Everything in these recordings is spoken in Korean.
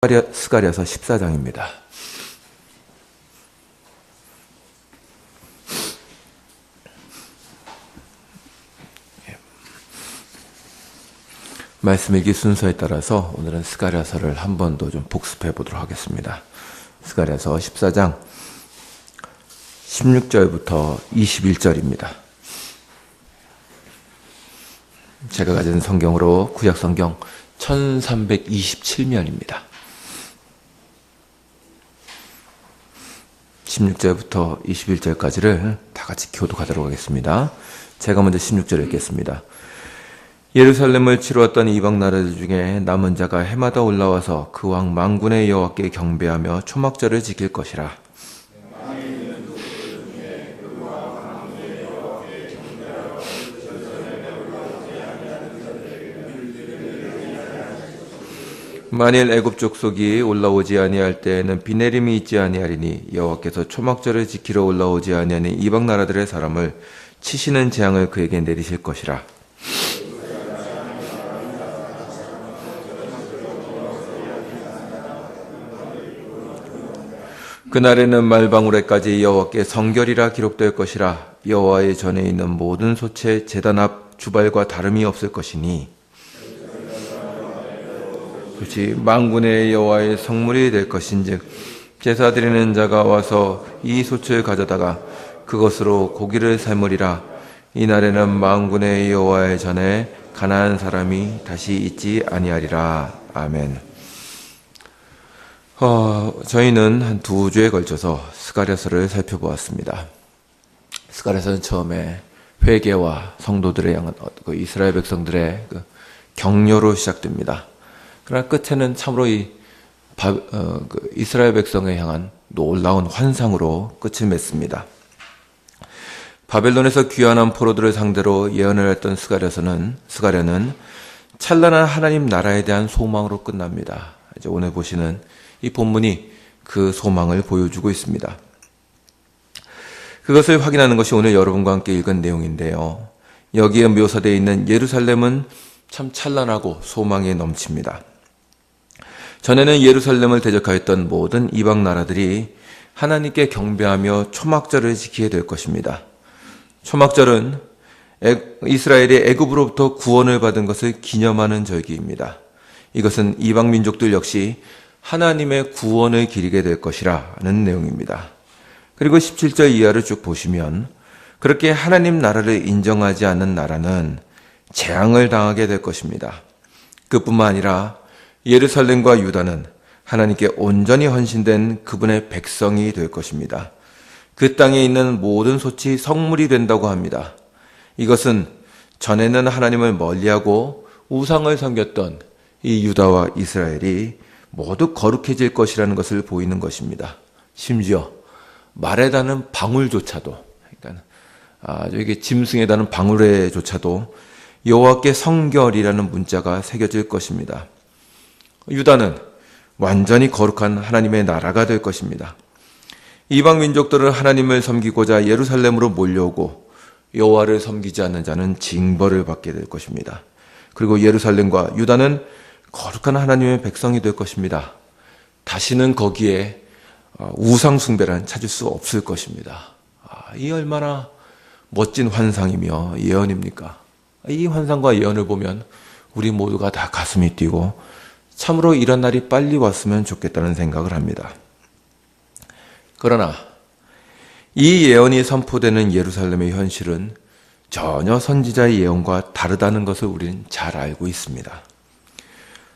스가랴서 14장입니다. 말씀 읽기 순서에 따라서 오늘은 스가랴서를 한 번 더 좀 복습해 보도록 하겠습니다. 스가랴서 14장 16절부터 21절입니다. 제가 가진 성경으로 구약 성경 1327면입니다. 16절부터 21절까지를 다 같이 교독하도록 하겠습니다. 제가 먼저 16절 읽겠습니다. 예루살렘을 치루었던 이방 나라들 중에 남은 자가 해마다 올라와서 그 왕 만군의 여호와께 경배하며 초막절을 지킬 것이라. 만일 애굽 족속이 올라오지 아니할 때에는 비 내림이 있지 아니하리니 여호와께서 초막절을 지키러 올라오지 아니하는 이방 나라들의 사람을 치시는 재앙을 그에게 내리실 것이라. 그날에는 말방울에까지 여호와께 성결이라 기록될 것이라. 여호와의 전에 있는 모든 소체 제단 앞 주발과 다름이 없을 것이니 그렇지 만군의 여호와의 성물이 될 것인즉 제사 드리는 자가 와서 이 소체를 가져다가 그것으로 고기를 삶으리라. 이날에는 만군의 여호와의 전에 가나안 사람이 다시 있지 아니하리라. 아멘. 저희는 한 2주에 걸쳐서 스가랴서를 살펴보았습니다. 스가랴서는 처음에 회개와 성도들의 향한 이스라엘 백성들의 격려로 시작됩니다. 그러나 끝에는 참으로 이스라엘 백성에 향한 놀라운 환상으로 끝을 맺습니다. 바벨론에서 귀환한 포로들을 상대로 예언을 했던 스가랴는 찬란한 하나님 나라에 대한 소망으로 끝납니다. 이제 오늘 보시는 이 본문이 그 소망을 보여주고 있습니다. 그것을 확인하는 것이 오늘 여러분과 함께 읽은 내용인데요. 여기에 묘사되어 있는 예루살렘은 참 찬란하고 소망에 넘칩니다. 전에는 예루살렘을 대적하였던 모든 이방 나라들이 하나님께 경배하며 초막절을 지키게 될 것입니다. 초막절은 이스라엘이 애굽으로부터 구원을 받은 것을 기념하는 절기입니다. 이것은 이방 민족들 역시 하나님의 구원을 기리게 될 것이라는 내용입니다. 그리고 17절 이하를 쭉 보시면 그렇게 하나님 나라를 인정하지 않는 나라는 재앙을 당하게 될 것입니다. 그뿐만 아니라 예루살렘과 유다는 하나님께 온전히 헌신된 그분의 백성이 될 것입니다. 그 땅에 있는 모든 솥이 성물이 된다고 합니다. 이것은 전에는 하나님을 멀리하고 우상을 섬겼던 이 유다와 이스라엘이 모두 거룩해질 것이라는 것을 보이는 것입니다. 심지어 말에 닿는 방울조차도, 그러니까 이게 짐승에 닿는 방울에조차도 여호와께 성결이라는 문자가 새겨질 것입니다. 유다는 완전히 거룩한 하나님의 나라가 될 것입니다. 이방 민족들은 하나님을 섬기고자 예루살렘으로 몰려오고 여호와를 섬기지 않는 자는 징벌을 받게 될 것입니다. 그리고 예루살렘과 유다는 거룩한 하나님의 백성이 될 것입니다. 다시는 거기에 우상 숭배란 찾을 수 없을 것입니다. 이 얼마나 멋진 환상이며 예언입니까? 이 환상과 예언을 보면 우리 모두가 다 가슴이 뛰고 참으로 이런 날이 빨리 왔으면 좋겠다는 생각을 합니다. 그러나 이 예언이 선포되는 예루살렘의 현실은 전혀 선지자의 예언과 다르다는 것을 우리는 잘 알고 있습니다.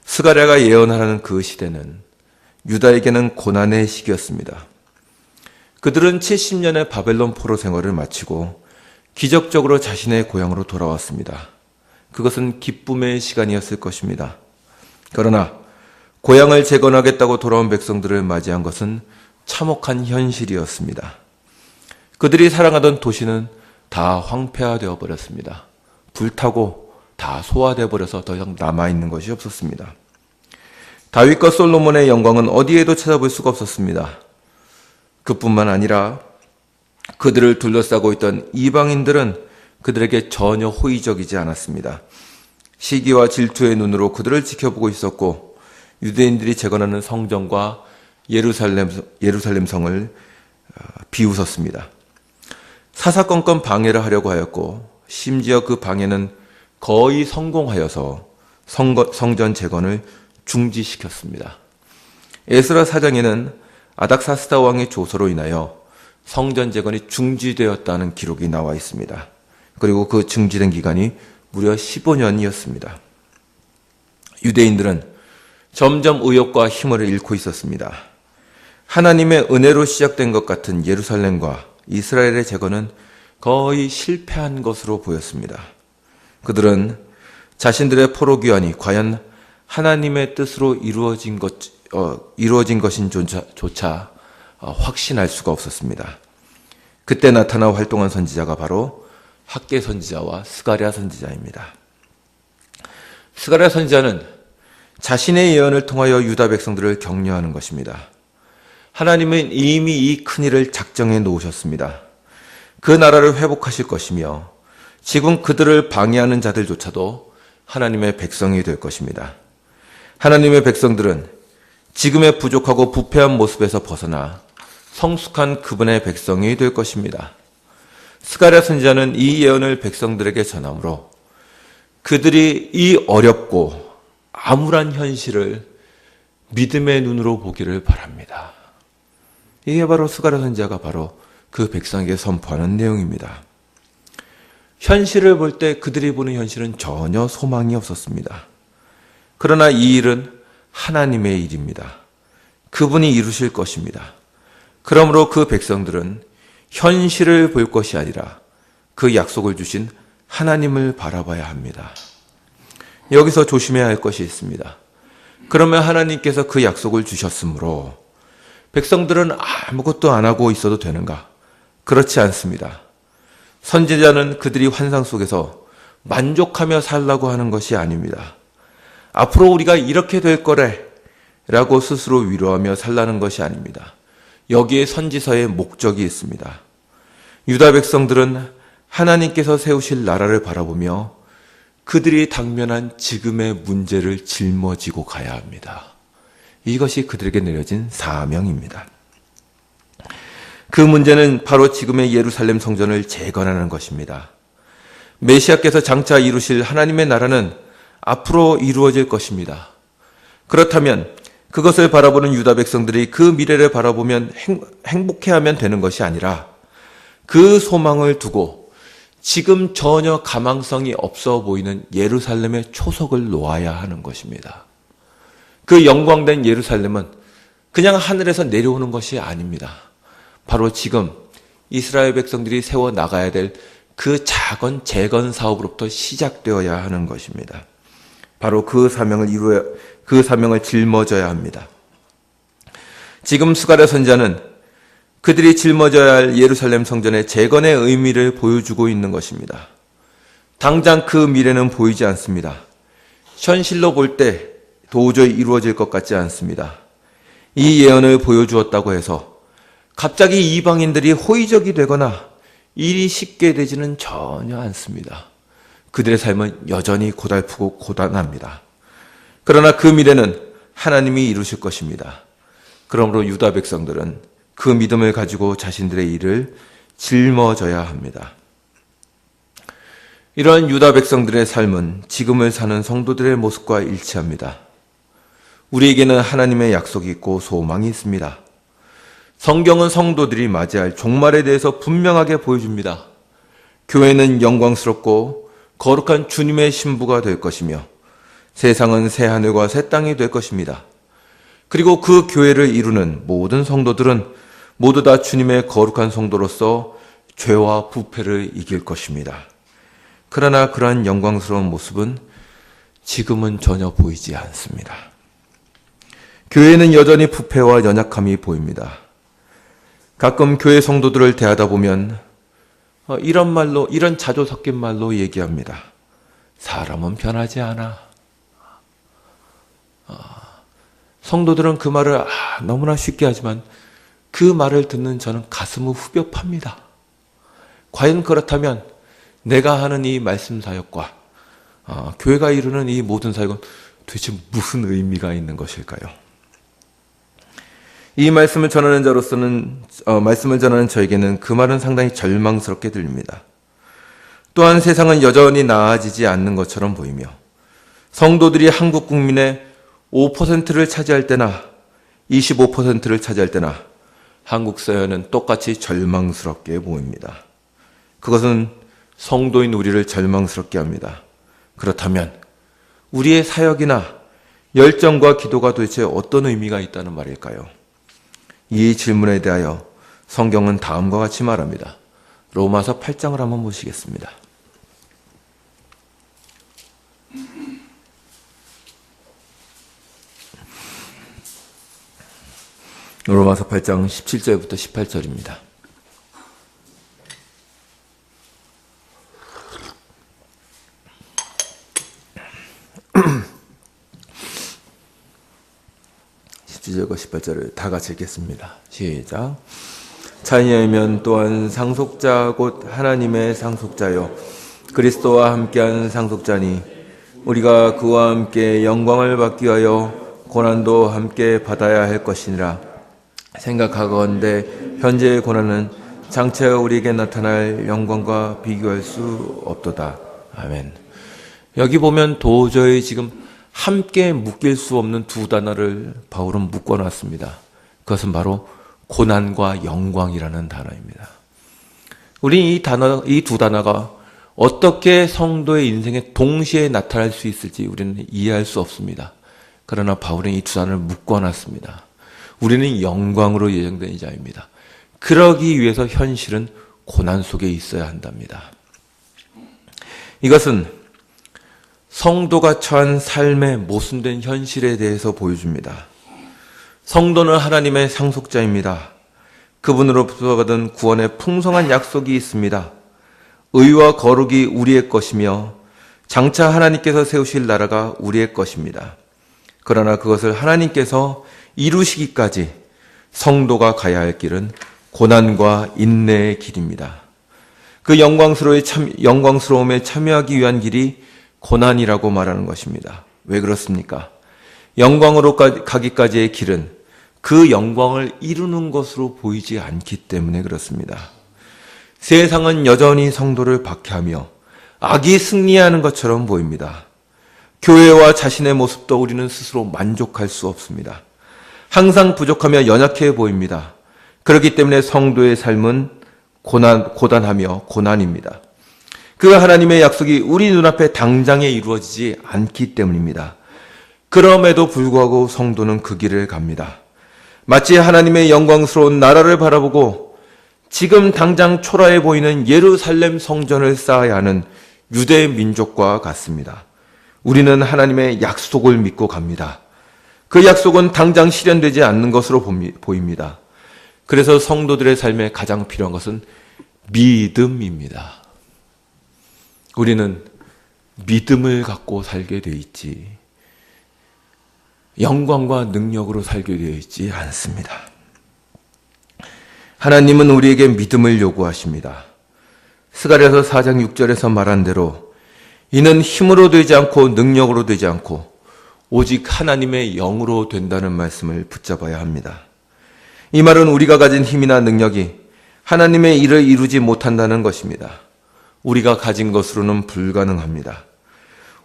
스가랴가 예언하는 그 시대는 유다에게는 고난의 시기였습니다. 그들은 70년의 바벨론 포로 생활을 마치고 기적적으로 자신의 고향으로 돌아왔습니다. 그것은 기쁨의 시간이었을 것입니다. 그러나 고향을 재건하겠다고 돌아온 백성들을 맞이한 것은 참혹한 현실이었습니다. 그들이 사랑하던 도시는 다 황폐화되어 버렸습니다. 불타고 다 소화되어 버려서 더 이상 남아있는 것이 없었습니다. 다윗과 솔로몬의 영광은 어디에도 찾아볼 수가 없었습니다. 그뿐만 아니라 그들을 둘러싸고 있던 이방인들은 그들에게 전혀 호의적이지 않았습니다. 시기와 질투의 눈으로 그들을 지켜보고 있었고 유대인들이 재건하는 성전과 예루살렘 성을 비웃었습니다. 사사건건 방해를 하려고 하였고 심지어 그 방해는 거의 성공하여서 성전 재건을 중지시켰습니다. 에스라 4장에는 아닥사스다 왕의 조서로 인하여 성전 재건이 중지되었다는 기록이 나와 있습니다. 그리고 그 중지된 기간이 무려 15년이었습니다. 유대인들은 점점 의욕과 힘을 잃고 있었습니다. 하나님의 은혜로 시작된 것 같은 예루살렘과 이스라엘의 재건은 거의 실패한 것으로 보였습니다. 그들은 자신들의 포로귀환이 과연 하나님의 뜻으로 이루어진 것인조차 확신할 수가 없었습니다. 그때 나타나 활동한 선지자가 바로 학개 선지자와 스가랴 선지자입니다. 스가랴 선지자는 자신의 예언을 통하여 유다 백성들을 격려하는 것입니다. 하나님은 이미 이 큰일을 작정해 놓으셨습니다. 그 나라를 회복하실 것이며 지금 그들을 방해하는 자들조차도 하나님의 백성이 될 것입니다. 하나님의 백성들은 지금의 부족하고 부패한 모습에서 벗어나 성숙한 그분의 백성이 될 것입니다. 스가랴 선지자는 이 예언을 백성들에게 전함으로 그들이 이 어렵고 암울한 현실을 믿음의 눈으로 보기를 바랍니다. 이게 바로 스가랴 선지자가 바로 그 백성에게 선포하는 내용입니다. 현실을 볼 때 그들이 보는 현실은 전혀 소망이 없었습니다. 그러나 이 일은 하나님의 일입니다. 그분이 이루실 것입니다. 그러므로 그 백성들은 현실을 볼 것이 아니라 그 약속을 주신 하나님을 바라봐야 합니다. 여기서 조심해야 할 것이 있습니다. 그러면 하나님께서 그 약속을 주셨으므로 백성들은 아무것도 안 하고 있어도 되는가? 그렇지 않습니다. 선지자는 그들이 환상 속에서 만족하며 살라고 하는 것이 아닙니다. 앞으로 우리가 이렇게 될 거래 라고 스스로 위로하며 살라는 것이 아닙니다. 여기에 선지서의 목적이 있습니다. 유다 백성들은 하나님께서 세우실 나라를 바라보며 그들이 당면한 지금의 문제를 짊어지고 가야 합니다. 이것이 그들에게 내려진 사명입니다. 그 문제는 바로 지금의 예루살렘 성전을 재건하는 것입니다. 메시아께서 장차 이루실 하나님의 나라는 앞으로 이루어질 것입니다. 그렇다면 그것을 바라보는 유다 백성들이 그 미래를 바라보면 행복해하면 되는 것이 아니라 그 소망을 두고 지금 전혀 가망성이 없어 보이는 예루살렘의 초석을 놓아야 하는 것입니다. 그 영광된 예루살렘은 그냥 하늘에서 내려오는 것이 아닙니다. 바로 지금 이스라엘 백성들이 세워 나가야 될 그 작은 재건 사업으로부터 시작되어야 하는 것입니다. 바로 그 사명을 짊어져야 합니다. 지금 스가랴 선지자는 그들이 짊어져야 할 예루살렘 성전의 재건의 의미를 보여주고 있는 것입니다. 당장 그 미래는 보이지 않습니다. 현실로 볼 때 도저히 이루어질 것 같지 않습니다. 이 예언을 보여주었다고 해서 갑자기 이방인들이 호의적이 되거나 일이 쉽게 되지는 전혀 않습니다. 그들의 삶은 여전히 고달프고 고단합니다. 그러나 그 미래는 하나님이 이루실 것입니다. 그러므로 유다 백성들은 그 믿음을 가지고 자신들의 일을 짊어져야 합니다. 이러한 유다 백성들의 삶은 지금을 사는 성도들의 모습과 일치합니다. 우리에게는 하나님의 약속이 있고 소망이 있습니다. 성경은 성도들이 맞이할 종말에 대해서 분명하게 보여줍니다. 교회는 영광스럽고 거룩한 주님의 신부가 될 것이며 세상은 새 하늘과 새 땅이 될 것입니다. 그리고 그 교회를 이루는 모든 성도들은 모두 다 주님의 거룩한 성도로서 죄와 부패를 이길 것입니다. 그러나 그러한 영광스러운 모습은 지금은 전혀 보이지 않습니다. 교회는 여전히 부패와 연약함이 보입니다. 가끔 교회 성도들을 대하다 보면 이런 자조 섞인 말로 얘기합니다. 사람은 변하지 않아. 성도들은 그 말을 너무나 쉽게 하지만 그 말을 듣는 저는 가슴이 후벼 팝니다. 과연 그렇다면 내가 하는 이 말씀 사역과 교회가 이루는 이 모든 사역은 도대체 무슨 의미가 있는 것일까요? 이 말씀을 전하는 말씀을 전하는 저에게는 그 말은 상당히 절망스럽게 들립니다. 또한 세상은 여전히 나아지지 않는 것처럼 보이며 성도들이 한국 국민의 5%를 차지할 때나 25%를 차지할 때나 한국 사회는 똑같이 절망스럽게 보입니다. 그것은 성도인 우리를 절망스럽게 합니다. 그렇다면 우리의 사역이나 열정과 기도가 도대체 어떤 의미가 있다는 말일까요? 이 질문에 대하여 성경은 다음과 같이 말합니다. 로마서 8장을 한번 보시겠습니다. 로마서 8장 17절부터 18절입니다. (17절과 18절을) 다 같이 읽겠습니다. 시작. 자녀이면 또한 상속자 곧 하나님의 상속자요 그리스도와 함께한 상속자니 우리가 그와 함께 영광을 받기 위하여 고난도 함께 받아야 할 것이니라. 생각하건대 현재의 고난은 장차 우리에게 나타날 영광과 비교할 수 없도다. 아멘. 여기 보면 도저히 지금 함께 묶일 수 없는 두 단어를 바울은 묶어놨습니다. 그것은 바로 고난과 영광이라는 단어입니다. 우리 이 두 단어가 어떻게 성도의 인생에 동시에 나타날 수 있을지 우리는 이해할 수 없습니다. 그러나 바울은 이 두 단어를 묶어놨습니다. 우리는 영광으로 예정된 자입니다. 그러기 위해서 현실은 고난 속에 있어야 한답니다. 이것은 성도가 처한 삶의 모순된 현실에 대해서 보여줍니다. 성도는 하나님의 상속자입니다. 그분으로부터 받은 구원의 풍성한 약속이 있습니다. 의와 거룩이 우리의 것이며 장차 하나님께서 세우실 나라가 우리의 것입니다. 그러나 그것을 하나님께서 이루시기까지 성도가 가야 할 길은 고난과 인내의 길입니다. 그 영광스러움에 참여하기 위한 길이 고난이라고 말하는 것입니다. 왜 그렇습니까? 영광으로 가기까지의 길은 그 영광을 이루는 것으로 보이지 않기 때문에 그렇습니다. 세상은 여전히 성도를 박해하며 악이 승리하는 것처럼 보입니다. 교회와 자신의 모습도 우리는 스스로 만족할 수 없습니다. 항상 부족하며 연약해 보입니다. 그렇기 때문에 성도의 삶은 고단하며 고난입니다. 그 하나님의 약속이 우리 눈앞에 당장에 이루어지지 않기 때문입니다. 그럼에도 불구하고 성도는 그 길을 갑니다. 마치 하나님의 영광스러운 나라를 바라보고 지금 당장 초라해 보이는 예루살렘 성전을 쌓아야 하는 유대 민족과 같습니다. 우리는 하나님의 약속을 믿고 갑니다. 그 약속은 당장 실현되지 않는 것으로 보입니다. 그래서 성도들의 삶에 가장 필요한 것은 믿음입니다. 우리는 믿음을 갖고 살게 되어 있지 영광과 능력으로 살게 되어 있지 않습니다. 하나님은 우리에게 믿음을 요구하십니다. 스가랴서 4장 6절에서 말한 대로 이는 힘으로 되지 않고 능력으로 되지 않고 오직 하나님의 영으로 된다는 말씀을 붙잡아야 합니다. 이 말은 우리가 가진 힘이나 능력이 하나님의 일을 이루지 못한다는 것입니다. 우리가 가진 것으로는 불가능합니다.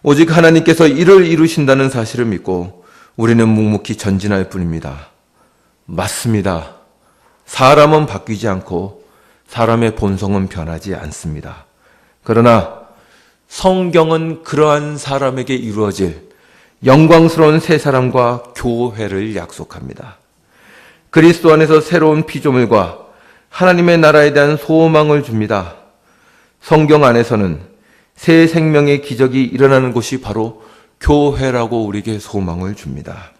오직 하나님께서 일을 이루신다는 사실을 믿고 우리는 묵묵히 전진할 뿐입니다. 맞습니다. 사람은 바뀌지 않고 사람의 본성은 변하지 않습니다. 그러나 성경은 그러한 사람에게 이루어질 영광스러운 새 사람과 교회를 약속합니다. 그리스도 안에서 새로운 피조물과 하나님의 나라에 대한 소망을 줍니다. 성경 안에서는 새 생명의 기적이 일어나는 곳이 바로 교회라고 우리에게 소망을 줍니다.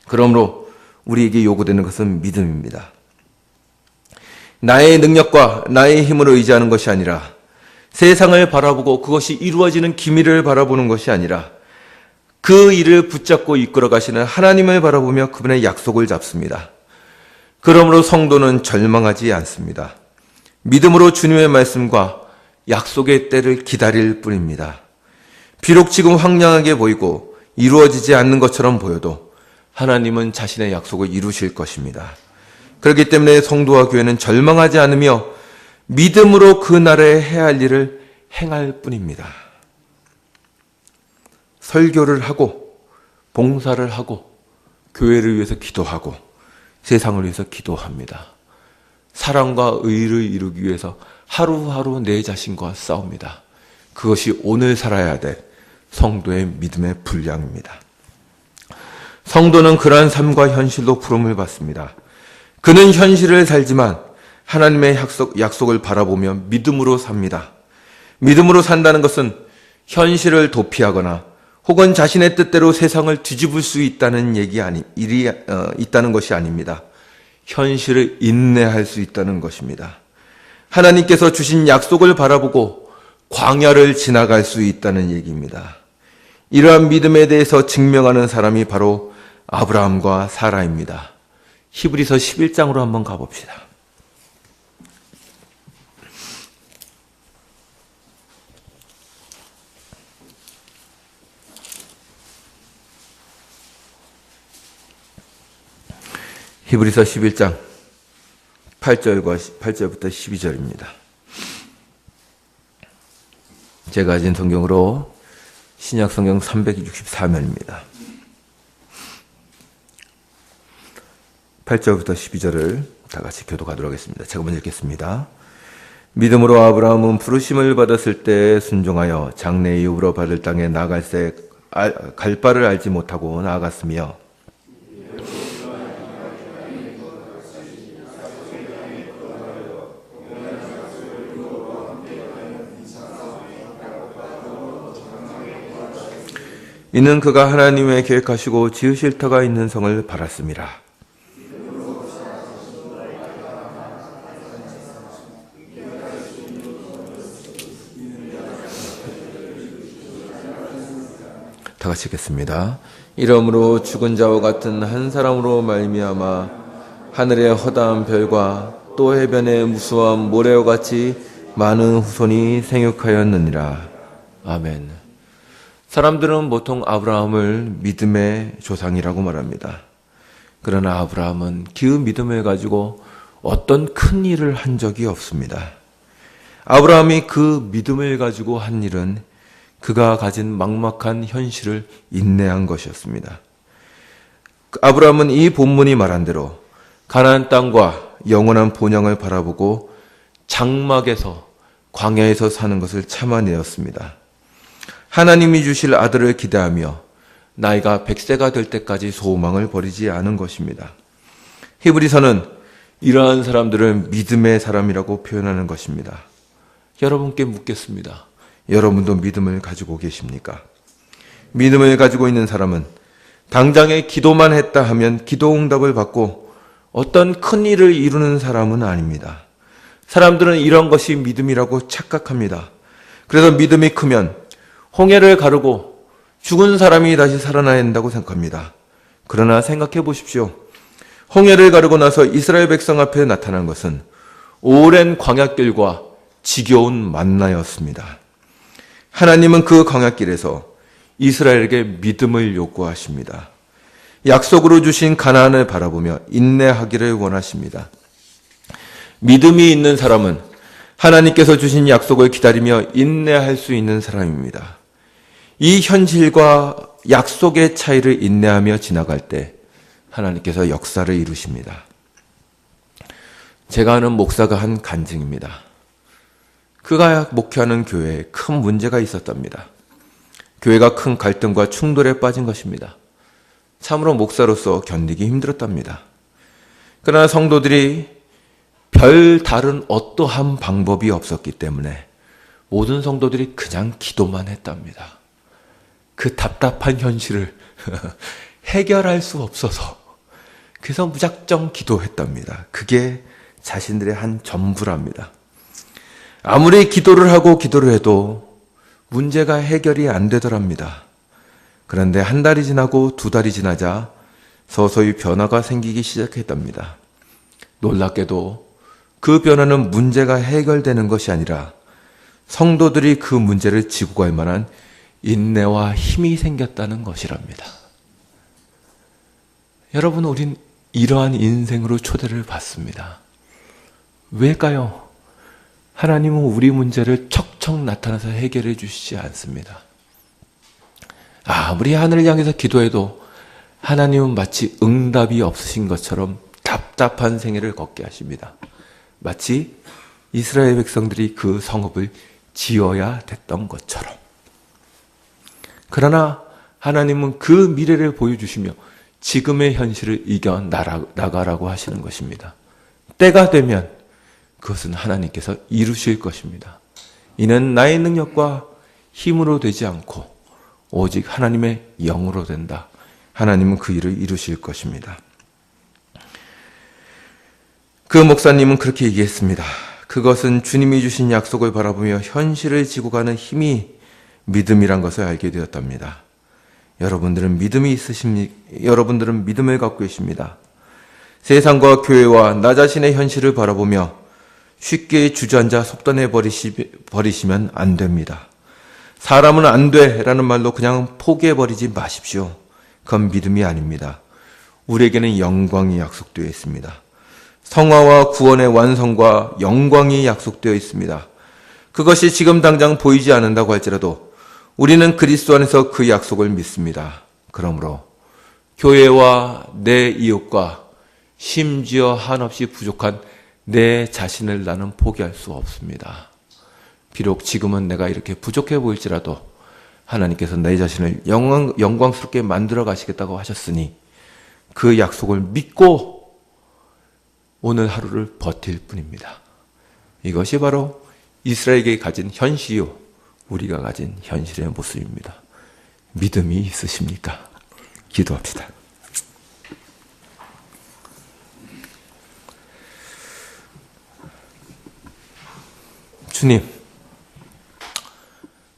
그러므로 우리에게 요구되는 것은 믿음입니다. 나의 능력과 나의 힘으로 의지하는 것이 아니라 세상을 바라보고 그것이 이루어지는 기미를 바라보는 것이 아니라 그 일을 붙잡고 이끌어 가시는 하나님을 바라보며 그분의 약속을 잡습니다. 그러므로 성도는 절망하지 않습니다. 믿음으로 주님의 말씀과 약속의 때를 기다릴 뿐입니다. 비록 지금 황량하게 보이고 이루어지지 않는 것처럼 보여도 하나님은 자신의 약속을 이루실 것입니다. 그렇기 때문에 성도와 교회는 절망하지 않으며 믿음으로 그 나라에 해야 할 일을 행할 뿐입니다. 설교를 하고 봉사를 하고 교회를 위해서 기도하고 세상을 위해서 기도합니다. 사랑과 의를 이루기 위해서 하루하루 내 자신과 싸웁니다. 그것이 오늘 살아야 될 성도의 믿음의 분량입니다. 성도는 그러한 삶과 현실로 부름을 받습니다. 그는 현실을 살지만 하나님의 약속을 바라보며 믿음으로 삽니다. 믿음으로 산다는 것은 현실을 도피하거나 혹은 자신의 뜻대로 세상을 뒤집을 수 있다는 있다는 것이 아닙니다. 현실을 인내할 수 있다는 것입니다. 하나님께서 주신 약속을 바라보고 광야를 지나갈 수 있다는 얘기입니다. 이러한 믿음에 대해서 증명하는 사람이 바로 아브라함과 사라입니다. 히브리서 11장으로 한번 가봅시다. 히브리서 11장 8절부터 12절입니다. 제가 가진 성경으로 신약 성경 364면입니다. 8절부터 12절을 다 같이 교독하도록 하겠습니다. 제가 먼저 읽겠습니다. 믿음으로 아브라함은 부르심을 받았을 때 순종하여 장래 이후로 받을 땅에 나아갈새 갈 바를 알지 못하고 나아갔으며 이는 그가 하나님의 계획하시고 지으실 터가 있는 성을 바랐습니다. 다 같이 읽겠습니다. 이러므로 죽은 자와 같은 한 사람으로 말미암아 하늘의 허다한 별과 또 해변의 무수한 모래와 같이 많은 후손이 생육하였느니라. 아멘. 사람들은 보통 아브라함을 믿음의 조상이라고 말합니다. 그러나 아브라함은 그 믿음을 가지고 어떤 큰 일을 한 적이 없습니다. 아브라함이 그 믿음을 가지고 한 일은 그가 가진 막막한 현실을 인내한 것이었습니다. 아브라함은 이 본문이 말한 대로 가나안 땅과 영원한 본향을 바라보고 장막에서 광야에서 사는 것을 참아내었습니다. 하나님이 주실 아들을 기대하며 나이가 100세가 될 때까지 소망을 버리지 않은 것입니다. 히브리서는 이러한 사람들을 믿음의 사람이라고 표현하는 것입니다. 여러분께 묻겠습니다. 여러분도 믿음을 가지고 계십니까? 믿음을 가지고 있는 사람은 당장에 기도만 했다 하면 기도 응답을 받고 어떤 큰 일을 이루는 사람은 아닙니다. 사람들은 이런 것이 믿음이라고 착각합니다. 그래서 믿음이 크면 홍해를 가르고 죽은 사람이 다시 살아나야 한다고 생각합니다. 그러나 생각해 보십시오. 홍해를 가르고 나서 이스라엘 백성 앞에 나타난 것은 오랜 광야길과 지겨운 만나였습니다. 하나님은 그 광야길에서 이스라엘에게 믿음을 요구하십니다. 약속으로 주신 가나안을 바라보며 인내하기를 원하십니다. 믿음이 있는 사람은 하나님께서 주신 약속을 기다리며 인내할 수 있는 사람입니다. 이 현실과 약속의 차이를 인내하며 지나갈 때 하나님께서 역사를 이루십니다. 제가 아는 목사가 한 간증입니다. 그가 목회하는 교회에 큰 문제가 있었답니다. 교회가 큰 갈등과 충돌에 빠진 것입니다. 참으로 목사로서 견디기 힘들었답니다. 그러나 성도들이 별 다른 어떠한 방법이 없었기 때문에 모든 성도들이 그냥 기도만 했답니다. 그 답답한 현실을 해결할 수 없어서 그래서 무작정 기도했답니다. 그게 자신들의 한 전부랍니다. 아무리 기도를 하고 기도를 해도 문제가 해결이 안 되더랍니다. 그런데 한 달이 지나고 두 달이 지나자 서서히 변화가 생기기 시작했답니다. 놀랍게도 그 변화는 문제가 해결되는 것이 아니라 성도들이 그 문제를 지고 갈 만한 인내와 힘이 생겼다는 것이랍니다. 여러분, 우린 이러한 인생으로 초대를 받습니다. 왜일까요? 하나님은 우리 문제를 척척 나타나서 해결해 주시지 않습니다. 아무리 하늘을 향해서 기도해도 하나님은 마치 응답이 없으신 것처럼 답답한 생애를 걷게 하십니다. 마치 이스라엘 백성들이 그 성읍을 지어야 됐던 것처럼. 그러나 하나님은 그 미래를 보여주시며 지금의 현실을 이겨나가라고 하시는 것입니다. 때가 되면 그것은 하나님께서 이루실 것입니다. 이는 나의 능력과 힘으로 되지 않고 오직 하나님의 영으로 된다. 하나님은 그 일을 이루실 것입니다. 그 목사님은 그렇게 얘기했습니다. 그것은 주님이 주신 약속을 바라보며 현실을 지고 가는 힘이 믿음이란 것을 알게 되었답니다. 여러분들은 믿음이 있으십니까? 여러분들은 믿음을 갖고 계십니다. 세상과 교회와 나 자신의 현실을 바라보며 쉽게 주저앉아 속단해 버리시면 안 됩니다. 사람은 안 돼라는 말로 그냥 포기해버리지 마십시오. 그건 믿음이 아닙니다. 우리에게는 영광이 약속되어 있습니다. 성화와 구원의 완성과 영광이 약속되어 있습니다. 그것이 지금 당장 보이지 않는다고 할지라도 우리는 그리스도 안에서 그 약속을 믿습니다. 그러므로 교회와 내 이웃과 심지어 한없이 부족한 내 자신을 나는 포기할 수 없습니다. 비록 지금은 내가 이렇게 부족해 보일지라도 하나님께서 내 자신을 영광스럽게 만들어 가시겠다고 하셨으니 그 약속을 믿고 오늘 하루를 버틸 뿐입니다. 이것이 바로 이스라엘에게 가진 현실이요, 우리가 가진 현실의 모습입니다. 믿음이 있으십니까? 기도합시다. 주님,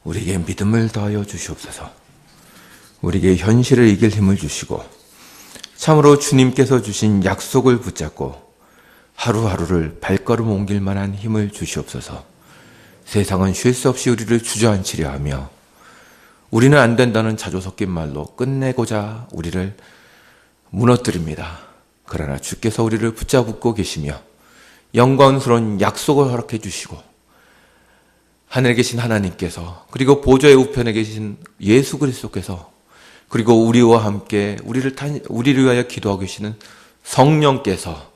우리에게 믿음을 더하여 주시옵소서. 우리에게 현실을 이길 힘을 주시고 참으로 주님께서 주신 약속을 붙잡고 하루하루를 발걸음 옮길 만한 힘을 주시옵소서. 세상은 쉴 새 없이 우리를 주저앉히려 하며 우리는 안 된다는 자조 섞인 말로 끝내고자 우리를 무너뜨립니다. 그러나 주께서 우리를 붙잡고 계시며 영광스러운 약속을 허락해 주시고 하늘에 계신 하나님께서, 그리고 보좌의 우편에 계신 예수 그리스도께서, 그리고 우리와 함께 우리를 위하여 기도하고 계시는 성령께서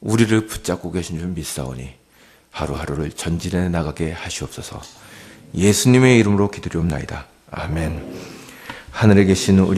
우리를 붙잡고 계신 줄 믿사오니 하루하루를 전진해 나가게 하시옵소서. 예수님의 이름으로 기도리옵나이다. 아멘. 하늘에 계신 우리